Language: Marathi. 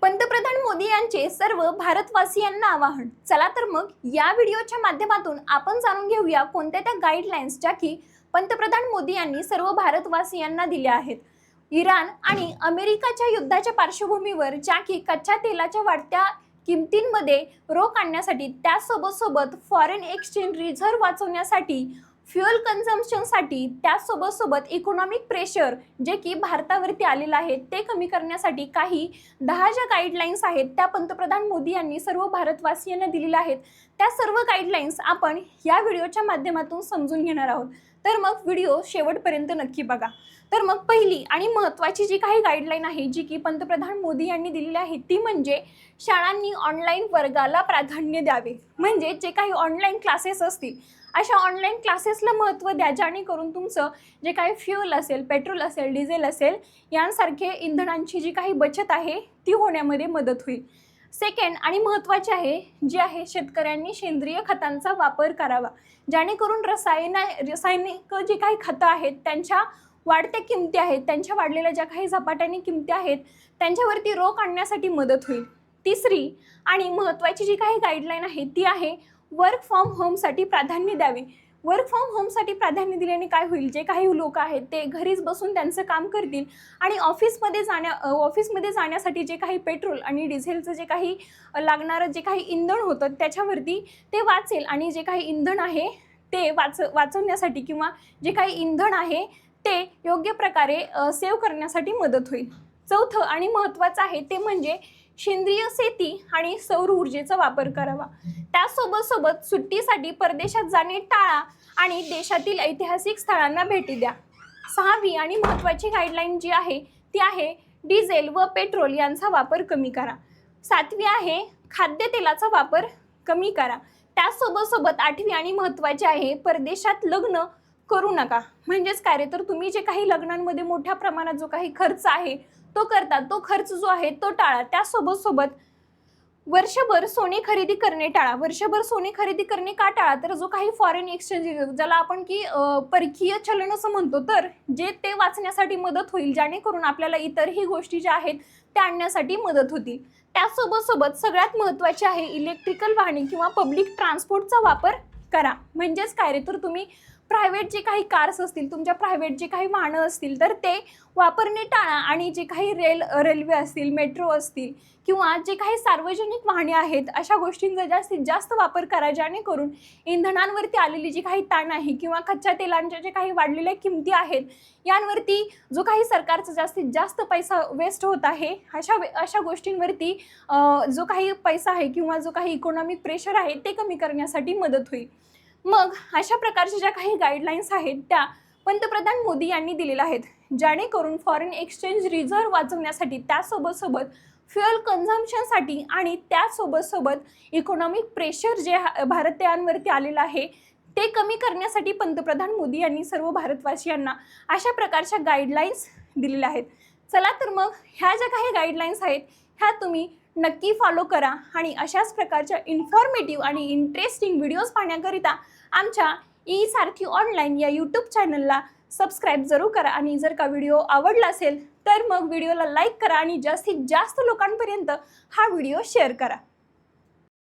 पंतप्रधान मोदी यांचे सर्व भारतवासियांना आवाहन। चला तर मग या व्हिडिओच्या माध्यमातून आपण जाणून घेऊया कोणत्या त्या गाईडलाईन्स ज्या की पंतप्रधान मोदी यांनी सर्व भारतवासियांना दिल्या आहेत। इराण आणि अमेरिकाच्या युद्धाच्या पार्श्वभूमीवर ज्या की कच्च्या तेलाच्या वाढत्या किमतींमध्ये रोख आणण्यासाठी त्यासोबत फॉरेन एक्सचेंज रिझर्व्ह वाचवण्यासाठी फ्युएल कन्झम्पशनसाठी त्यासोबत इकॉनॉमिक प्रेशर जे की भारतावरती आलेलं आहे ते कमी करण्यासाठी काही 10 ज्या गाईडलाईन्स आहेत त्या पंतप्रधान मोदी यांनी सर्व भारतवासियांना दिलेल्या आहेत। त्या सर्व गाईडलाईन्स आपण या व्हिडिओच्या माध्यमातून समजून घेणार आहोत, तर मग व्हिडिओ शेवटपर्यंत नक्की बघा। तर मग पहिली आणि महत्त्वाची जी काही गाईडलाईन आहे जी की पंतप्रधान मोदी यांनी दिलेली आहे ती म्हणजे शाळांनी ऑनलाईन वर्गाला प्राधान्य द्यावे। म्हणजे जे काही ऑनलाईन क्लासेस असतील अशा ऑनलाईन क्लासेसला महत्त्व द्या, जेणेकरून तुमचं जे काही फ्युएल असेल, पेट्रोल असेल, डिझेल असेल यांसारखे इंधनांची जी काही बचत आहे ती होण्यामध्ये मदत होईल। सेकंड आणि महत्त्वाचे आहे जे आहे शेतकऱ्यांनी सेंद्रिय खतांचा वापर करावा, जेणेकरून रासायनिक जी काही खतं आहेत त्यांच्या वाढत्या किमती आहेत, त्यांच्या वाढलेल्या ज्या काही झपाट्याने किमती आहेत त्यांच्यावरती रोख आणण्यासाठी मदत होईल। तिसरी आणि महत्त्वाची जी काही गाईडलाईन आहे ती आहे वर्क फ्रॉम होमसाठी प्राधान्य द्यावे। वर्क फ्रॉम होमसाठी प्राधान्य दिल्याने काय होईल, जे काही लोक आहेत ते घरीच बसून त्यांचं काम करतील आणि ऑफिसमध्ये जाण्यासाठी जे काही पेट्रोल आणि डिझेलचं जे काही लागणारं जे काही इंधन होतं त्याच्यावरती ते वाचेल आणि जे काही इंधन आहे ते वाचवण्यासाठी किंवा जे काही इंधन आहे ते योग्य प्रकारे सेव्ह करण्यासाठी मदत होईल। चौथं आणि महत्त्वाचं आहे ते म्हणजे सेंद्रिय शेती आणि सौर ऊर्जेचा वापर करावा। त्यासोबत सुट्टीसाठी परदेशात जाणे टाळा आणि देशातील ऐतिहासिक स्थळांना भेटी द्या। सहावी आणि महत्त्वाची गाईडलाईन जी आहे ती आहे डिझेल व पेट्रोल यांचा वापर कमी करा। सातवी आहे खाद्यतेलाचा वापर कमी करा। त्यासोबत आठवी आणि महत्त्वाची आहे परदेशात लग्न करू नका। म्हणजेच काय रे, तर तुम्ही जे काही लग्नांमध्ये मोठ्या प्रमाणात जो काही खर्च आहे तो करतात, तो खर्च जो आहे तो टाळा। त्यासोबत वर्षभर सोने खरेदी करणे टाळा। वर्षभर सोने खरेदी करणे का टाळा, तर जो काही फॉरेन एक्सचेंज ज्याला आपण की परकीय चलन असं म्हणतो, तर जे ते वाचण्यासाठी मदत होईल, जेणेकरून आपल्याला इतरही गोष्टी ज्या आहेत त्या आणण्यासाठी मदत होतील। त्यासोबत सगळ्यात महत्त्वाचे आहे इलेक्ट्रिकल वाहने किंवा पब्लिक ट्रान्सपोर्टचा वापर करा। म्हणजेच काय रे, तर तुम्ही प्रायव्हेट जे काही कार्स असतील, तुमच्या प्रायव्हेट जे काही वाहनं असतील तर ते वापरणे टाळा आणि जे काही रेल्वे असतील, मेट्रो असतील किंवा जे काही सार्वजनिक वाहने आहेत अशा गोष्टींचा जास्तीत जास्त वापर करा, जेणेकरून इंधनांवरती आलेली जी काही ताण आहे किंवा कच्च्या तेलांच्या जे काही वाढलेल्या किमती आहेत यांवरती जो काही सरकारचा जास्तीत जास्त पैसा वेस्ट होत आहे अशा गोष्टींवरती जो काही पैसा आहे किंवा जो काही इकॉनॉमिक प्रेशर आहे ते कमी करण्यासाठी मदत होईल। मग अशा प्रकारच्या ज्या काही गाईडलाईन्स आहेत त्या पंतप्रधान मोदी यांनी दिलेल्या आहेत, जेणेकरून फॉरेन एक्सचेंज रिझर्व्ह वाचवण्यासाठी त्यासोबत फ्युएल कन्झम्पशनसाठी आणि त्यासोबत इकॉनॉमिक प्रेशर जे भारतीयांवरती आलेलं आहे ते कमी करण्यासाठी पंतप्रधान मोदी यांनी सर्व भारतवासियांना अशा प्रकारच्या गाईडलाईन्स दिलेल्या आहेत। चला तर मग ह्या ज्या काही गाईडलाईन्स आहेत ह्या तुम्ही नक्की फॉलो करा आणि अशाच प्रकारच्या इन्फॉर्मेटिव्ह आणि इंटरेस्टिंग व्हिडिओज पाहण्याकरिता आमच्या ई सारथी ऑनलाईन या यूट्यूब चॅनलला सबस्क्राईब जरूर करा। आणि जर का व्हिडिओ आवडला असेल तर मग व्हिडिओला लाईक करा आणि जास्तीत जास्त लोकांपर्यंत हा व्हिडिओ शेअर करा।